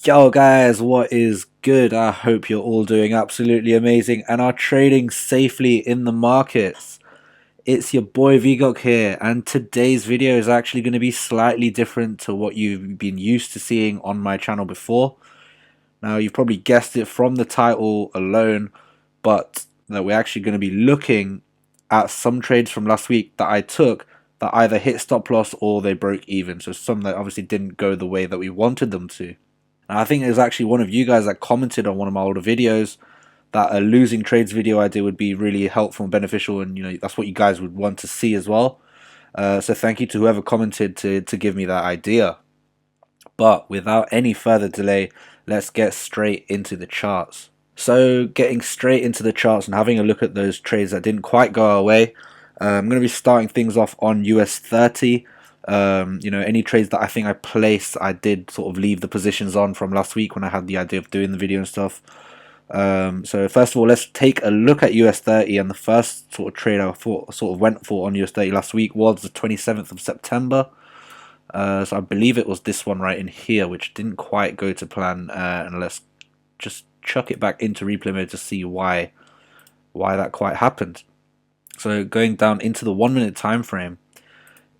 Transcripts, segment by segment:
Yo guys, what is good? I hope you're all doing absolutely amazing and are trading safely in the markets. It's your boy VGOK here, and today's video is actually going to be slightly different to what you've been used to seeing on my channel before. Now, you've probably guessed it from the title alone, but that we're actually going to be looking at some trades from last week that I took that either hit stop loss or they broke even. So some that obviously didn't go the way that we wanted them to. And I think there's actually one of you guys that commented on one of my older videos that a losing trades video I did would be really helpful and beneficial, and that's what you guys would want to see as well. So thank you to whoever commented to give me that idea. But without any further delay, let's get straight into the charts. So getting straight into the charts and having a look at those trades that didn't quite go our way. I'm going to be starting things off on US 30. Any trades that I think I placed, I did sort of leave the positions on from last week when I had the idea of doing the video and stuff. So first of all, let's take a look at US 30, and the first sort of trade I went for on US 30 last week was the 27th of September. So I believe it was this one right in here, which didn't quite go to plan, and let's just chuck it back into replay mode to see why that quite happened. So going down into the 1 minute time frame,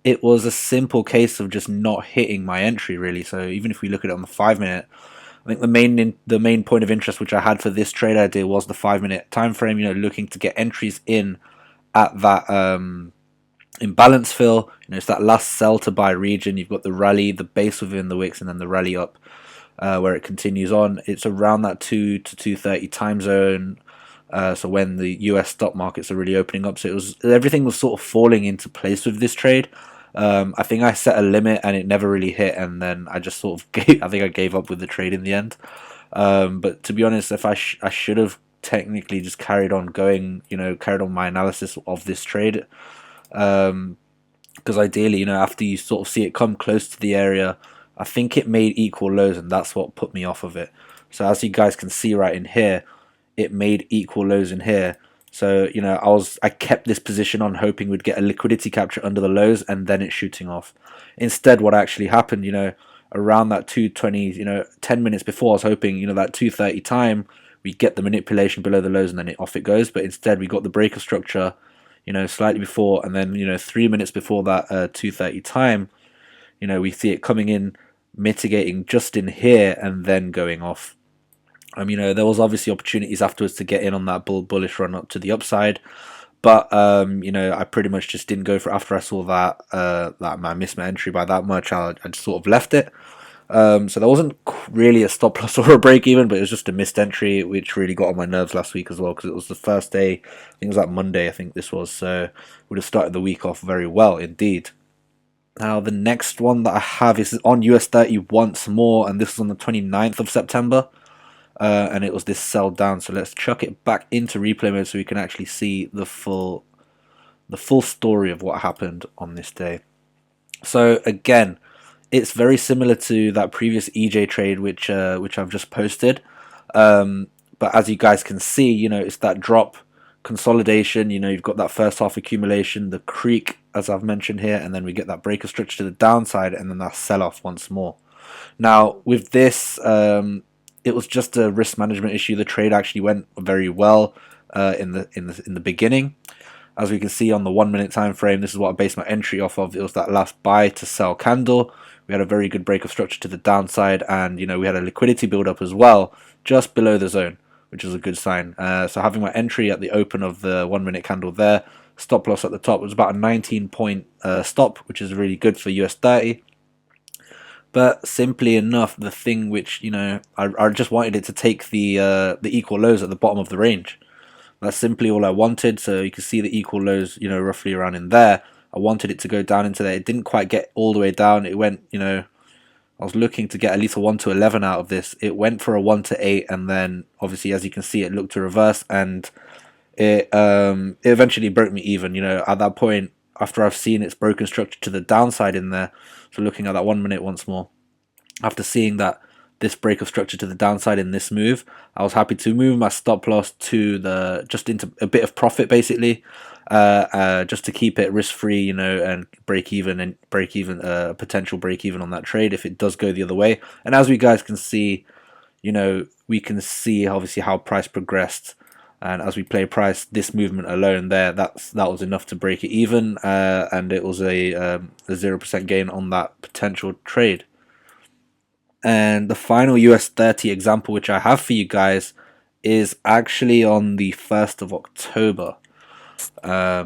it was a simple case of just not hitting my entry really. So even if we look at it on the 5 minute, I think the main point of interest which I had for this trade idea was the 5 minute time frame. Looking to get entries in at that imbalance fill. It's that last sell to buy region. You've got the rally, the base within the wicks, and then the rally up where it continues on. It's around that 2 to 2:30 time zone. So when the US stock markets are really opening up, so everything was sort of falling into place with this trade. I think I set a limit and it never really hit, and then I just sort of I think I gave up with the trade in the end. But to be honest, if I should have technically just carried on going, carried on my analysis of this trade, because ideally, after you sort of see it come close to the area, I think it made equal lows, and that's what put me off of it. So as you guys can see right in here, it made equal lows in here. So I kept this position on, hoping we'd get a liquidity capture under the lows and then it's shooting off. Instead, what actually happened, around that 2:20, 10 minutes before, I was hoping, that 2:30 time, we get the manipulation below the lows and then off it goes. But instead, we got the breaker structure, slightly before, and then 3 minutes before that 2:30 time, we see it coming in, mitigating just in here and then going off. There was obviously opportunities afterwards to get in on that bullish run up to the upside, but I pretty much just didn't go for it after I saw that I missed my entry by that much. I just sort of left it. So there wasn't really a stop loss or a break even, but it was just a missed entry, which really got on my nerves last week as well, because it was the first day. I think it was like Monday. I think this was, so would have started the week off very well indeed. Now the next one that I have is on US 30 once more, and this is on the 29th of September. And it was this sell down. So let's chuck it back into replay mode so we can actually see the full story of what happened on this day. So again, it's very similar to that previous EJ trade which I've just posted. But as you guys can see, it's that drop consolidation. You've got that first half accumulation, the creek as I've mentioned here, and then we get that breaker structure to the downside, and then that sell off once more. Now with this, it was just a risk management issue. The trade actually went very well in the beginning. As we can see on the 1 minute time frame, this is what I based my entry off of. It was that last buy to sell candle. We had a very good break of structure to the downside, and we had a liquidity build up as well just below the zone, which is a good sign. So having my entry at the open of the 1 minute candle there, stop loss at the top, was about a 19 point stop, which is really good for US 30. But simply enough, the thing which I just wanted it to take the equal lows at the bottom of the range. That's simply all I wanted. So you can see the equal lows, roughly around in there. I wanted it to go down into there. It didn't quite get all the way down. It went, I was looking to get at least a 1 to 11 out of this. It went for a 1 to 8, and then obviously, as you can see, it looked to reverse, and it eventually broke me even. At that point, after I've seen its broken structure to the downside in there. So looking at that 1 minute once more, after seeing that this break of structure to the downside in this move, I was happy to move my stop loss to the just into a bit of profit basically, just to keep it risk free, you know, and potential break even on that trade if it does go the other way. And as we guys can see, you know, we can see obviously how price progressed. And as we play price, this movement alone there, that was enough to break it even, and it was a 0% gain on that potential trade. And the final US 30 example which I have for you guys is actually on the 1st of October.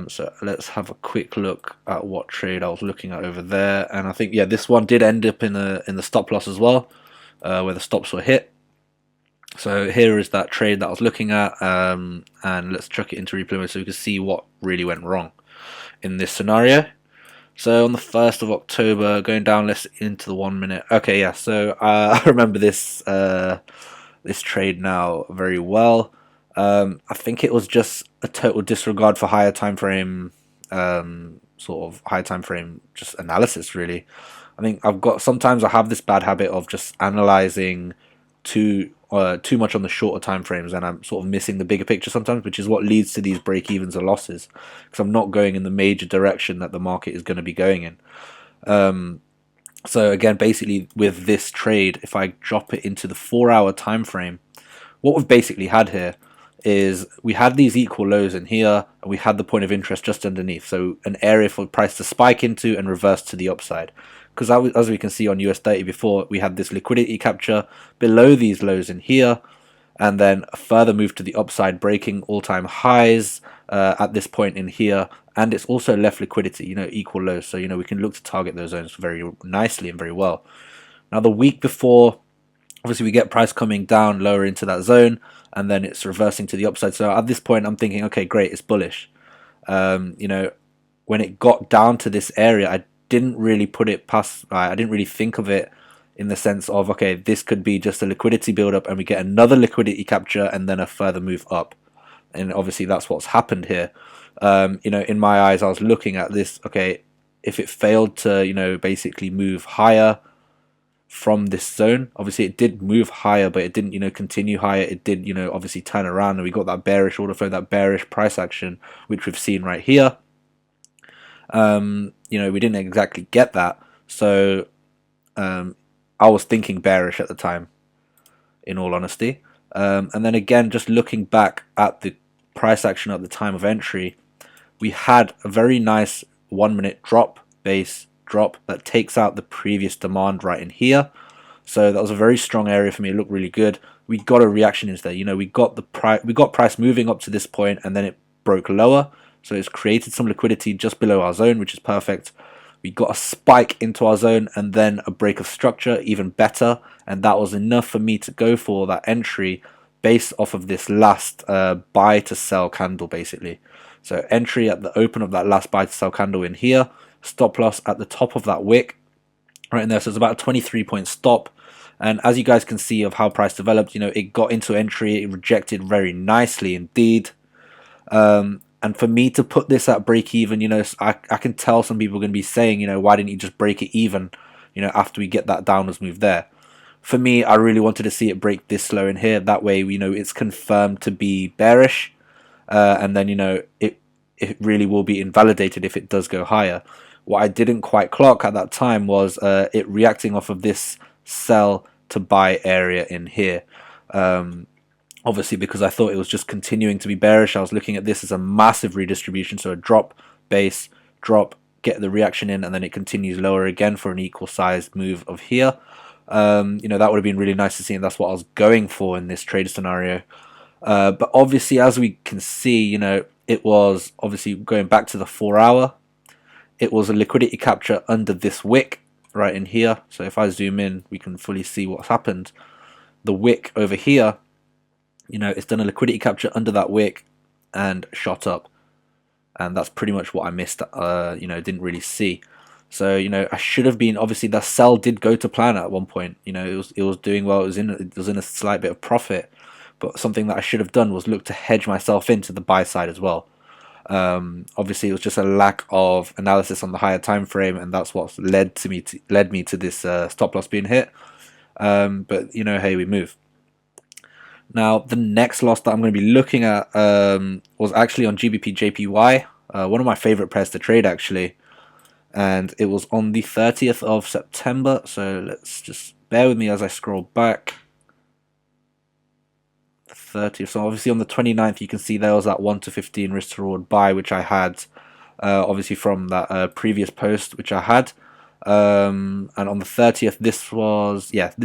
So let's have a quick look at what trade I was looking at over there. And I think, yeah, this one did end up in the stop loss as well, where the stops were hit. So here is that trade that I was looking at, and let's chuck it into replay mode so we can see what really went wrong in this scenario. So on the 1st of October, going down less into the 1 minute. Okay, yeah, so I remember this this trade now very well. I think it was just a total disregard for higher time frame, sort of higher time frame just analysis really. I think sometimes I have this bad habit of just analyzing too much on the shorter time frames, and I'm sort of missing the bigger picture sometimes, which is what leads to these break evens or losses, because I'm not going in the major direction that the market is going to be going in. So again, basically with this trade, if I drop it into the 4-hour time frame, what we've basically had here is we had these equal lows in here, and we had the point of interest just underneath, so an area for price to spike into and reverse to the upside. Because as we can see on US 30 before, we had this liquidity capture below these lows in here, and then a further move to the upside, breaking all-time highs at this point in here, and it's also left liquidity, you know, equal lows, so you know we can look to target those zones very nicely and very well. Now the week before, obviously we get price coming down lower into that zone, and then it's reversing to the upside. So at this point I'm thinking, okay, great, it's bullish. You know, when it got down to this area, I didn't really put it past, I didn't really think of it in the sense of, okay, this could be just a liquidity buildup and we get another liquidity capture and then a further move up. And obviously that's what's happened here. You know, in my eyes, I was looking at this, okay, if it failed to, you know, basically move higher from this zone, obviously it did move higher, but it didn't, you know, continue higher. It did, you know, obviously turn around, and we got that bearish order flow, that bearish price action, which we've seen right here. You know, we didn't exactly get that, so I was thinking bearish at the time, in all honesty. And then again, just looking back at the price action at the time of entry, we had a very nice 1 minute drop, base drop, that takes out the previous demand right in here. So that was a very strong area for me. It looked really good. We got a reaction into there. You know, we got price moving up to this point, and then it broke lower. So it's created some liquidity just below our zone, which is perfect. We got a spike into our zone and then a break of structure, even better. And that was enough for me to go for that entry based off of this last buy to sell candle, basically. So entry at the open of that last buy to sell candle in here. Stop loss at the top of that wick right in there. So it's about a 23-point stop. And as you guys can see of how price developed, you know, it got into entry, it rejected very nicely indeed. And for me to put this at break even, you know, I can tell some people are going to be saying, you know, why didn't you just break it even, you know, after we get that downwards move there? For me, I really wanted to see it break this low in here. That way, you know, it's confirmed to be bearish. And then, you know, it really will be invalidated if it does go higher. What I didn't quite clock at that time was it reacting off of this sell to buy area in here. Obviously, because I thought it was just continuing to be bearish, I was looking at this as a massive redistribution. So a drop, base, drop, get the reaction in, and then it continues lower again for an equal sized move of here. You know, that would have been really nice to see, and that's what I was going for in this trade scenario. But obviously, as we can see, you know, it was obviously going back to the 4-hour. It was a liquidity capture under this wick right in here. So if I zoom in, we can fully see what's happened. The wick over here, you know, it's done a liquidity capture under that wick and shot up. And that's pretty much what I missed, you know, didn't really see. So, you know, I should have been, obviously the sell did go to plan at one point. You know, it was doing well, it was in a slight bit of profit. But something that I should have done was look to hedge myself into the buy side as well. Obviously, it was just a lack of analysis on the higher time frame, and that's what led me to this stop loss being hit. But you know, hey, we move. Now, the next loss that I'm going to be looking at was actually on GBP JPY, one of my favorite pairs to trade actually, and it was on the 30th of September. So let's just bear with me as I scroll back. 30th. So obviously on the 29th, you can see there was that 1 to 15 risk to reward buy, which I had obviously from that previous post, which I had. And on the 30th, this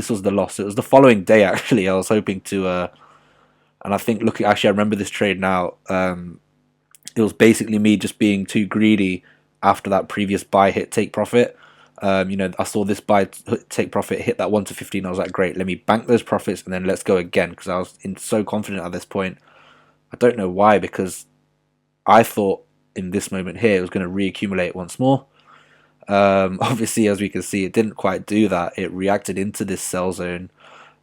was the loss. It was the following day actually. I was hoping to, and I think looking actually, I remember this trade now. It was basically me just being too greedy after that previous buy hit take profit. You know, I saw this buy take profit hit that 1 to 15. I was like, great, let me bank those profits and then let's go again, because I was so confident at this point. I don't know why, because I thought in this moment here it was going to reaccumulate once more. Obviously, as we can see, it didn't quite do that. It reacted into this sell zone.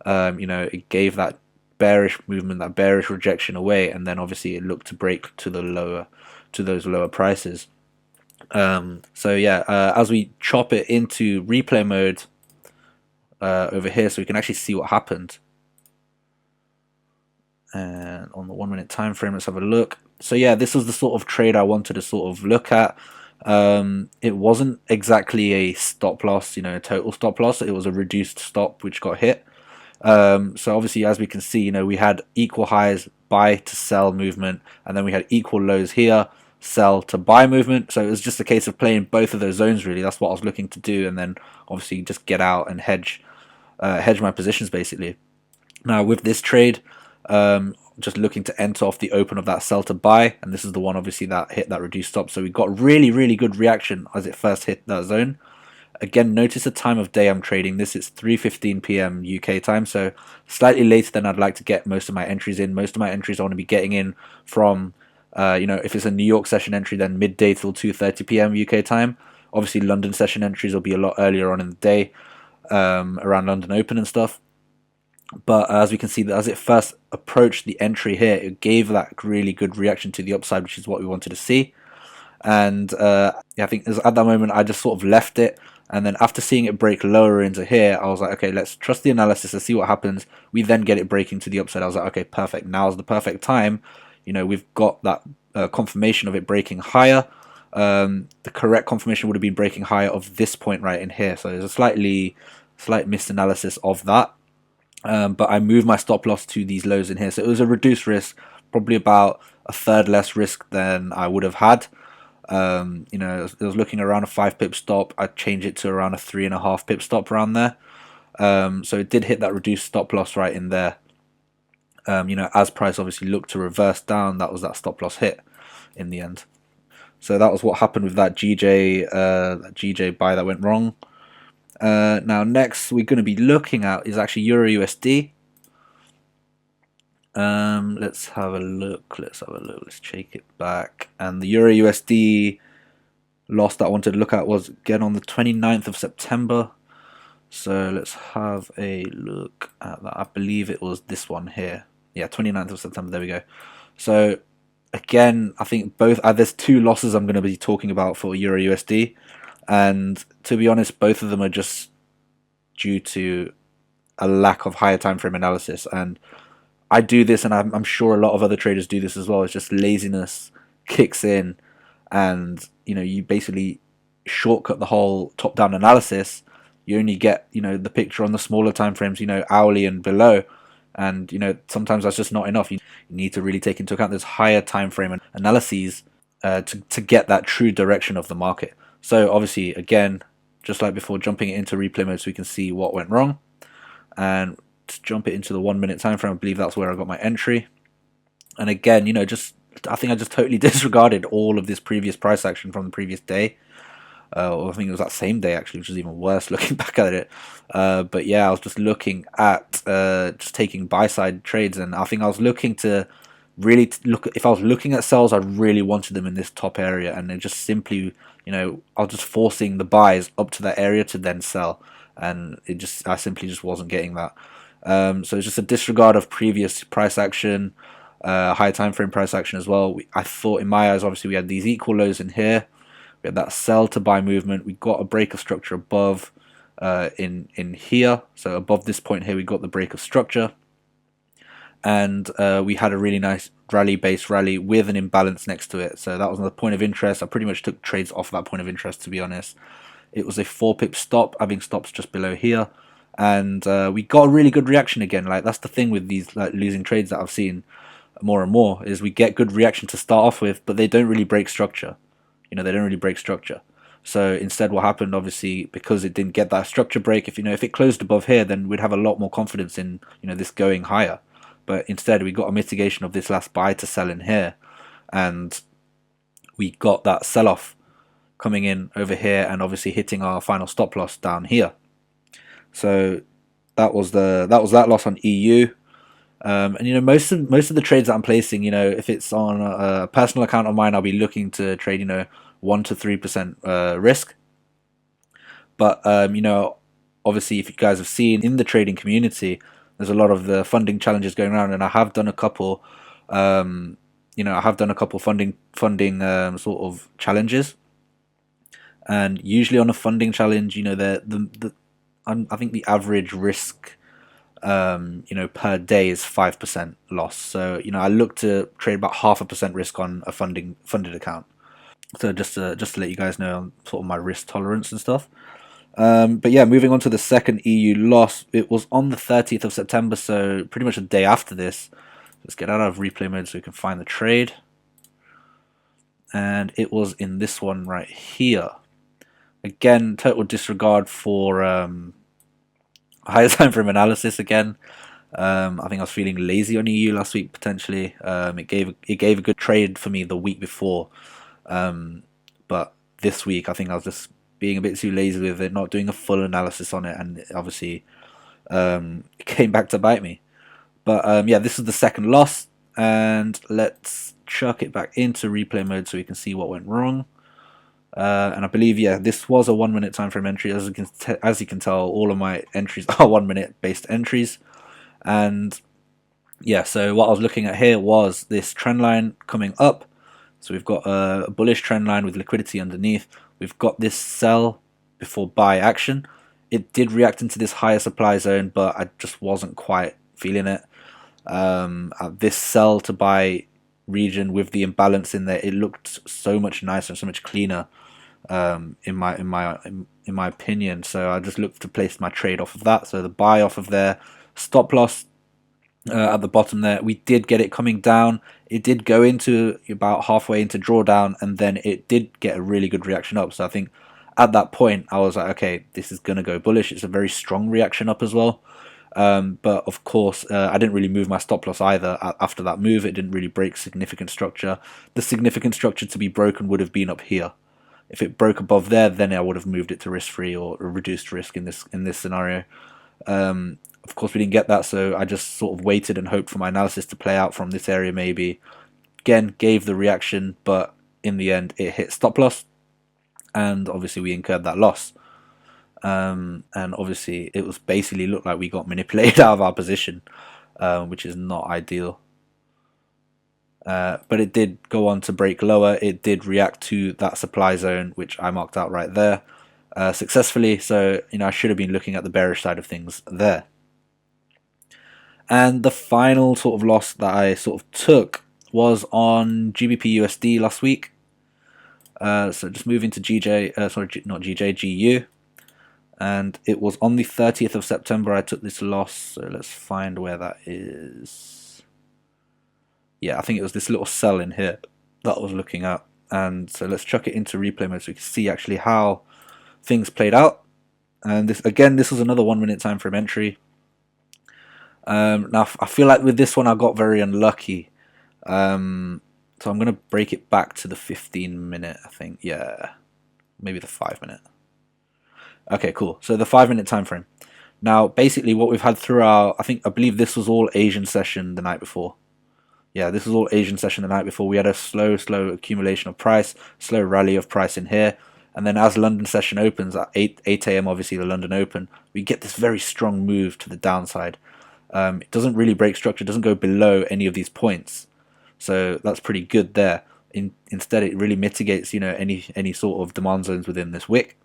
You know, it gave that bearish movement, that bearish rejection away, and then obviously it looked to break to those lower prices. So yeah, as we chop it into replay mode over here, so we can actually see what happened. And on the 1 minute time frame, let's have a look. So yeah, this was the sort of trade I wanted to sort of look at. It wasn't exactly a stop loss, you know, a total stop loss. It was a reduced stop which got hit. So obviously, as we can see, you know, we had equal highs, buy to sell movement, and then we had equal lows here, sell to buy movement. So it was just a case of playing both of those zones, really. That's what I was looking to do, and then obviously just get out and hedge my positions basically. Now with this trade, just looking to enter off the open of that sell to buy, and this is the one obviously that hit that reduced stop. So we got really good reaction as it first hit that zone. Again, notice the time of day I'm trading this. It's 3:15 p.m. UK time, so slightly later than I'd like to get most of my entries in. Most of my entries I want to be getting in from, you know, if it's a New York session entry, then midday till 2:30 p.m. UK time. Obviously, London session entries will be a lot earlier on in the day, around London Open and stuff. But as we can see, that as it first approached the entry here, it gave that really good reaction to the upside, which is what we wanted to see. And yeah, I think at that moment I just sort of left it, and then after seeing it break lower into here, I was like, okay, let's trust the analysis and see what happens. We then get it breaking to the upside. I was like, okay, perfect, now's the perfect time. You know, we've got that confirmation of it breaking higher. The correct confirmation would have been breaking higher of this point right in here, so there's a slight misanalysis of that. But I moved my stop loss to these lows in here, so it was a reduced risk, probably about a third less risk than I would have had. You know, it was looking around a 5 pip stop. I'd change it to around a 3.5 pip stop around there. So it did hit that reduced stop loss right in there. You know, as price obviously looked to reverse down, that was that stop loss hit in the end. So that was what happened with that GJ buy that went wrong. Now next we're going to be looking at is actually Euro USD. Let's have a look. Let's check it back. And the Euro USD loss that I wanted to look at was again on the 29th of September. So let's have a look at that. I believe it was this one here. Yeah, 29th of September. There we go. So again, I think both there's two losses I'm going to be talking about for Euro USD, and to be honest, both of them are just due to a lack of higher time frame analysis. And I do this, and I'm sure a lot of other traders do this as well. It's just laziness kicks in, and you know, you basically shortcut the whole top-down analysis. You only get, you know, the picture on the smaller time frames, you know, hourly and below, and you know, sometimes that's just not enough. You need to really take into account those higher time frame analyses to get that true direction of the market. So obviously, again, just like before, jumping it into replay mode so we can see what went wrong, and to jump it into the 1 minute time frame, I believe that's where I got my entry. And again, you know, I think I just totally disregarded all of this previous price action from the previous day. Or I think it was that same day actually, which is even worse looking back at it. But yeah, I was just looking at just taking buy side trades, and I think I was looking to really look. If I was looking at sells, I really wanted them in this top area, and it just simply, you know, I was just forcing the buys up to that area to then sell, and I simply just wasn't getting that. So it's just a disregard of previous price action, high time frame price action as well. I thought in my eyes, obviously we had these equal lows in here. We had that sell to buy movement. We got a break of structure above. in here. So above this point here, we got the break of structure, and we had a really nice base rally with an imbalance next to it. So that was the point of interest. I pretty much took trades off that point of interest, to be honest. It was a 4-pip stop, having stops just below here, and we got a really good reaction again. Like, that's the thing with these like losing trades that I've seen more and more, is we get good reaction to start off with, but they don't really break structure. They don't really break structure. So instead, what happened, obviously, because it didn't get that structure break, if it closed above here, then we'd have a lot more confidence in this going higher. But instead, we got a mitigation of this last buy to sell in here, and we got that sell-off coming in over here, and obviously hitting our final stop loss down here. So that was that loss on EU. And most of the trades that I'm placing, if it's on a personal account of mine, I'll be looking to trade 1 to 3% risk. But obviously, if you guys have seen in the trading community, there's a lot of the funding challenges going around, and I have done a couple. I have done a couple funding sort of challenges, and usually on a funding challenge, I think the average risk per day is 5% loss. So I look to trade about 0.5% risk on a funded account. So just to let you guys know sort of my risk tolerance and stuff. But yeah, moving on to the second EU loss, it was on the 30th of September, so pretty much a day after this. Let's get out of replay mode so we can find the trade. And it was in this one right here. Again, total disregard for higher time frame analysis again. I think I was feeling lazy on EU last week potentially. It gave a good trade for me the week before, but this week I think I was just being a bit too lazy with it, not doing a full analysis on it, and obviously it came back to bite me. But yeah, this is the second loss, and let's chuck it back into replay mode so we can see what went wrong. And I believe, yeah, this was a 1 minute time frame entry. As you can tell, all of my entries are 1 minute based entries. And yeah, so what I was looking at here was this trend line coming up. So we've got a bullish trend line with liquidity underneath. We've got this sell before buy action. It did react into this higher supply zone, but I just wasn't quite feeling it. At this sell to buy region with the imbalance in there, it looked so much nicer and so much cleaner, in my opinion. So I just looked to place my trade off of that. So the buy off of there, stop loss at the bottom there. We did get it coming down. It did go into about halfway into drawdown, and then it did get a really good reaction up. So I think at that point I was like, okay, this is gonna go bullish. It's a very strong reaction up as well. But of course, I didn't really move my stop loss either after that move. It didn't really break significant structure. The significant structure to be broken would have been up here. If it broke above there, then I would have moved it to risk-free or reduced risk in this scenario. Of course, we didn't get that, so I just sort of waited and hoped for my analysis to play out from this area maybe. Again, gave the reaction, but in the end, it hit stop loss, and obviously we incurred that loss. And obviously it was basically looked like we got manipulated out of our position, which is not ideal. But it did go on to break lower. It did react to that supply zone, which I marked out right there, successfully. So I should have been looking at the bearish side of things there. And the final sort of loss that I sort of took was on GBP USD last week. So just moving to GU. And it was on the 30th of September I took this loss. So let's find where that is. Yeah, I think it was this little cell in here that I was looking at. And so let's chuck it into replay mode so we can see actually how things played out. And this was another 1 minute time frame entry. Now I feel like with this one I got very unlucky. So I'm going to break it back to the 15 minute, I think. Yeah, maybe the 5 minute. Okay, cool. So the 5 minute time frame. Now, basically what we've had throughout, I believe this was all Asian session the night before. Yeah, this was all Asian session the night before. We had a slow accumulation of price, slow rally of price in here. And then as London session opens at 8 a.m., obviously the London Open, we get this very strong move to the downside. It doesn't really break structure, doesn't go below any of these points. So that's pretty good there. Instead, it really mitigates, any sort of demand zones within this wick.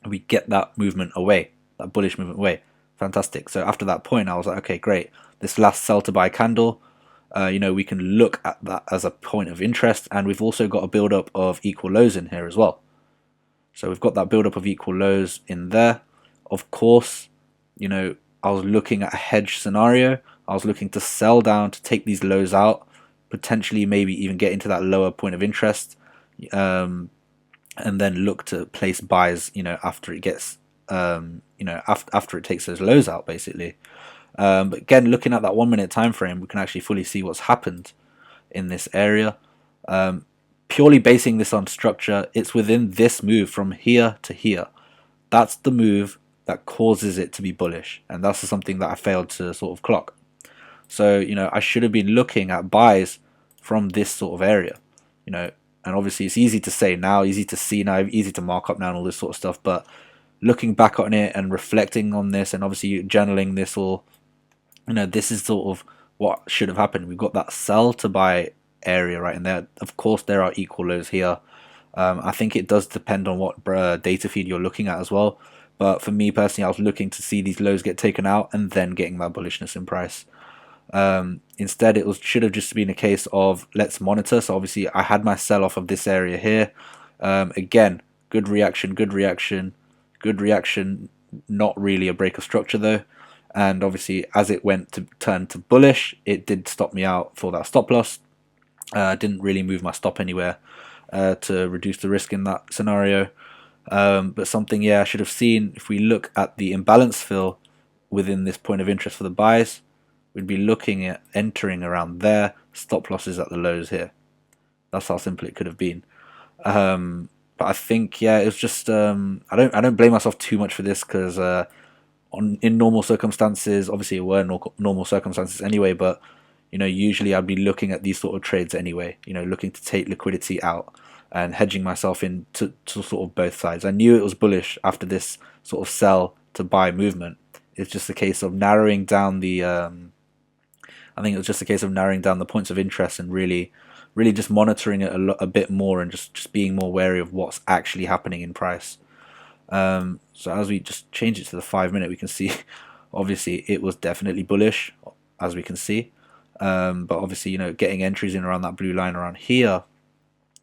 we get that movement away, that bullish movement away. Fantastic. So after that point, I was like, okay, great. This last sell to buy candle, we can look at that as a point of interest, and we've also got a build up of equal lows in here as well. So we've got that build up of equal lows in there. Of course, I was looking at a hedge scenario. I was looking to sell down to take these lows out, potentially maybe even get into that lower point of interest, and then look to place buys, after it gets, after it takes those lows out, basically. But again, looking at that 1 minute time frame, we can actually fully see what's happened in this area. Purely basing this on structure, it's within this move from here to here. That's the move that causes it to be bullish, and that's something that I failed to sort of clock. So, I should have been looking at buys from this sort of area, and obviously it's easy to say now, easy to see now, easy to mark up now and all this sort of stuff, but looking back on it and reflecting on this and obviously journaling this, or this is sort of what should have happened. We've got that sell to buy area right in there. Of course, there are equal lows here. I think it does depend on what data feed you're looking at as well. But for me personally, I was looking to see these lows get taken out and then getting that bullishness in price. Instead, should have just been a case of let's monitor. So obviously, I had my sell off of this area here. Again, good reaction, good reaction, good reaction. Not really a break of structure though. And obviously, as it went to turn to bullish, it did stop me out for that stop loss. Didn't really move my stop anywhere to reduce the risk in that scenario. But something, I should have seen, if we look at the imbalance fill within this point of interest for the buys, we'd be looking at entering around there, stop losses at the lows here. That's how simple it could have been. But I think, it was just, I don't blame myself too much for this, because in normal circumstances, obviously it were normal circumstances anyway, but usually I'd be looking at these sort of trades anyway, looking to take liquidity out and hedging myself in to sort of both sides. I knew it was bullish after this sort of sell to buy movement. It's just a case of narrowing down the I think it was just a case of narrowing down the points of interest and really just monitoring it a bit more, and just being more wary of what's actually happening in price. So as we just change it to the 5 minute, we can see obviously it was definitely bullish, as we can see. But obviously, getting entries in around that blue line around here,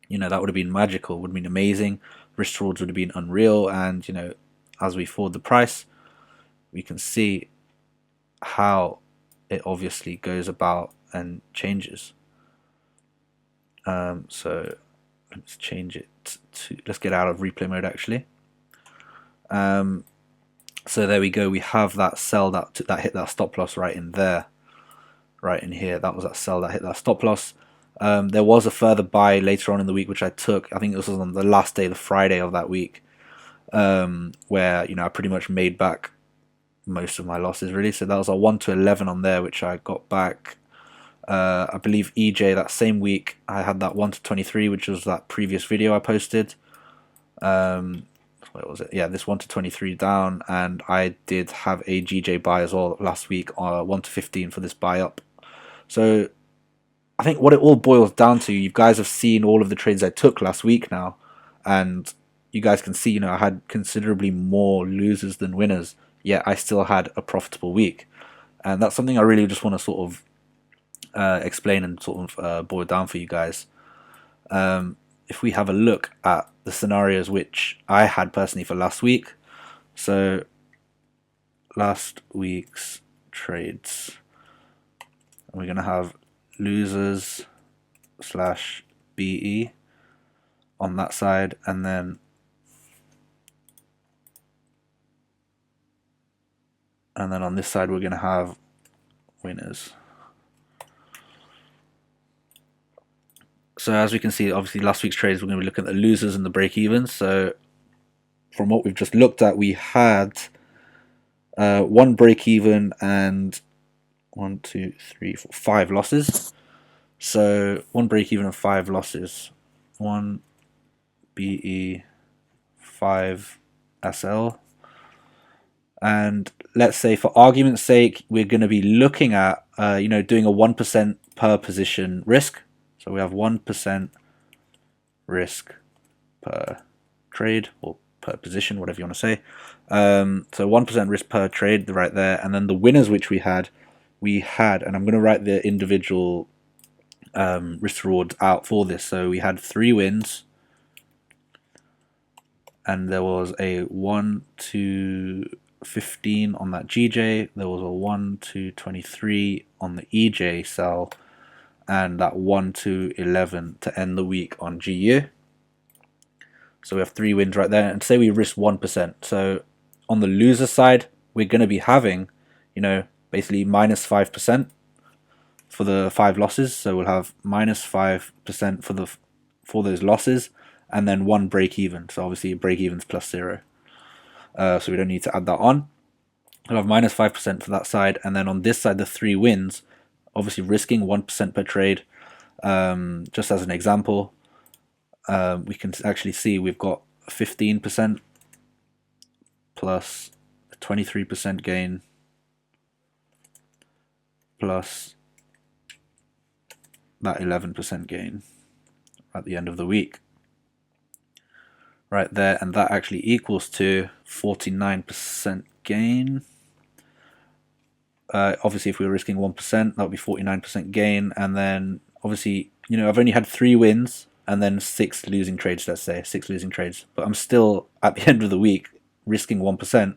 that would have been magical, would have been amazing. Risk rewards would have been unreal. And, as we forward the price, we can see how it obviously goes about and changes. So let's change it to, let's get out of replay mode actually. So there we go. We have that sell that hit that stop loss right in there. Right in here, that was that sell that hit that stop loss. There was a further buy later on in the week, which I took. I think this was on the last day, the Friday of that week, where I pretty much made back most of my losses really. So that was a 1 to 11 on there, which I got back. I believe EJ that same week I had that 1 to 23, which was that previous video I posted. Where was it? Yeah, this 1 to 23 down, and I did have a GJ buy as well last week, 1 to 15 for this buy up. So I think what it all boils down to, you guys have seen all of the trades I took last week now, and you guys can see, I had considerably more losers than winners, yet I still had a profitable week. And that's something I really just want to sort of explain and sort of boil down for you guys. If we have a look at the scenarios which I had personally for last week, so last week's trades, we're going to have losers / BE on that side, and then on this side we're going to have winners. So as we can see, obviously last week's trades, we're going to be looking at the losers and the break-evens. So from what we've just looked at, we had one break-even and 1, 2, 3, 4, 5 losses. So one break-even and 5 losses. 1 BE, 5 SL. And let's say for argument's sake, we're going to be looking at doing a 1% per position risk. So we have 1% risk per trade or per position, whatever you want to say. So 1% risk per trade right there. And then the winners which we had, and I'm going to write the individual risk rewards out for this. So we had 3 wins, and there was a 1 to 15 on that GJ, there was a 1 to 23 on the EJ sell, and that 1 to 11 to end the week on GU. So we have 3 wins right there, and say we risk 1%. So on the loser side, we're going to be having, you know, basically minus 5% for the 5 losses. So we'll have minus 5% for those losses, and then 1 break even. So obviously break even's plus 0. So we don't need to add that on. We'll have minus 5% for that side, and then on this side, the 3 wins, obviously risking 1% per trade. Just as an example, we can actually see we've got 15% plus a 23% gain plus that 11% gain at the end of the week. Right there, and that actually equals to 49% gain. Obviously, if we were risking 1%, that would be 49% gain. And then, obviously, you know, I've only had 3 wins and then 6 losing trades. Let's say 6 losing trades, but I'm still at the end of the week risking 1%.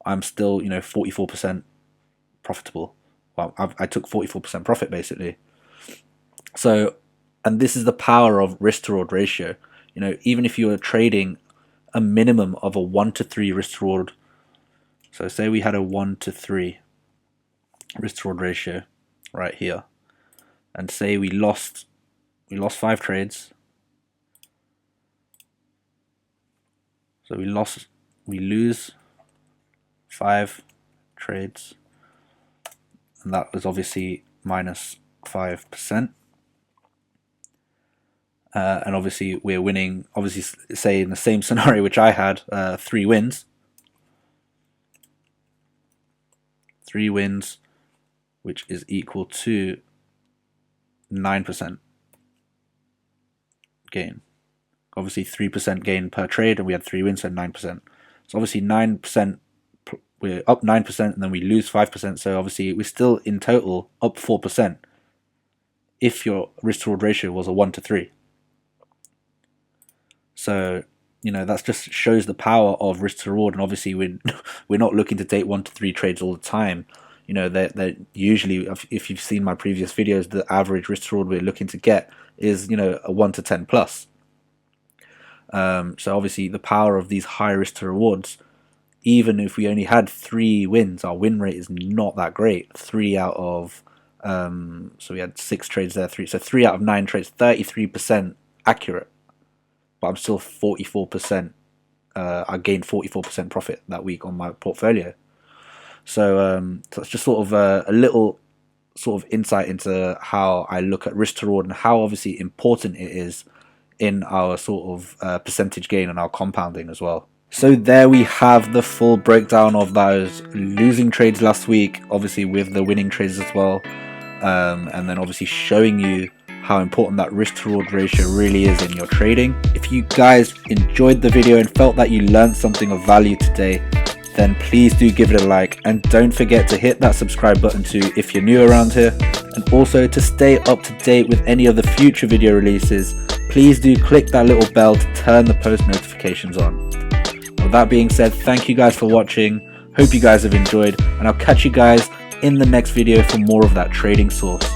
I'm still, you know, 44% profitable. Well, I took 44% profit basically. So, and this is the power of risk to reward ratio. You know, even if you are trading a minimum of a 1 to 3 risk to reward, so say we had a 1 to 3 risk to reward ratio right here, and say we lost 5 trades. So we lose 5 trades, and that was obviously minus 5%. And obviously we're winning, obviously say in the same scenario which I had, 3 wins. 3 wins, which is equal to 9% gain. Obviously 3% gain per trade, and we had 3 wins, so 9%. So obviously 9%, we're up 9%, and then we lose 5%, so obviously we're still in total up 4% if your risk to reward ratio was a 1 to 3. So, you know, that just shows the power of risk to reward. And obviously we're not looking to take 1 to 3 trades all the time. You know, that usually, if you've seen my previous videos, the average risk to reward we're looking to get is, you know, a 1 to 10 plus. So obviously the power of these high risk to rewards, even if we only had 3 wins, our win rate is not that great. 3 out of so we had 6 trades there, 3 out of 9 trades, 33% accurate. But I'm still 44%. I gained 44% profit that week on my portfolio. So that's just sort of a little sort of insight into how I look at risk to reward and how obviously important it is in our sort of percentage gain and our compounding as well. So there we have the full breakdown of those losing trades last week, obviously with the winning trades as well, and then obviously showing you how important that risk to reward ratio really is in your trading. If you guys enjoyed the video and felt that you learned something of value today, then please do give it a like, and don't forget to hit that subscribe button too if you're new around here. And also, to stay up to date with any of the future video releases, please do click that little bell to turn the post notifications on. With that being said, thank you guys for watching, hope you guys have enjoyed, and I'll catch you guys in the next video for more of that trading source.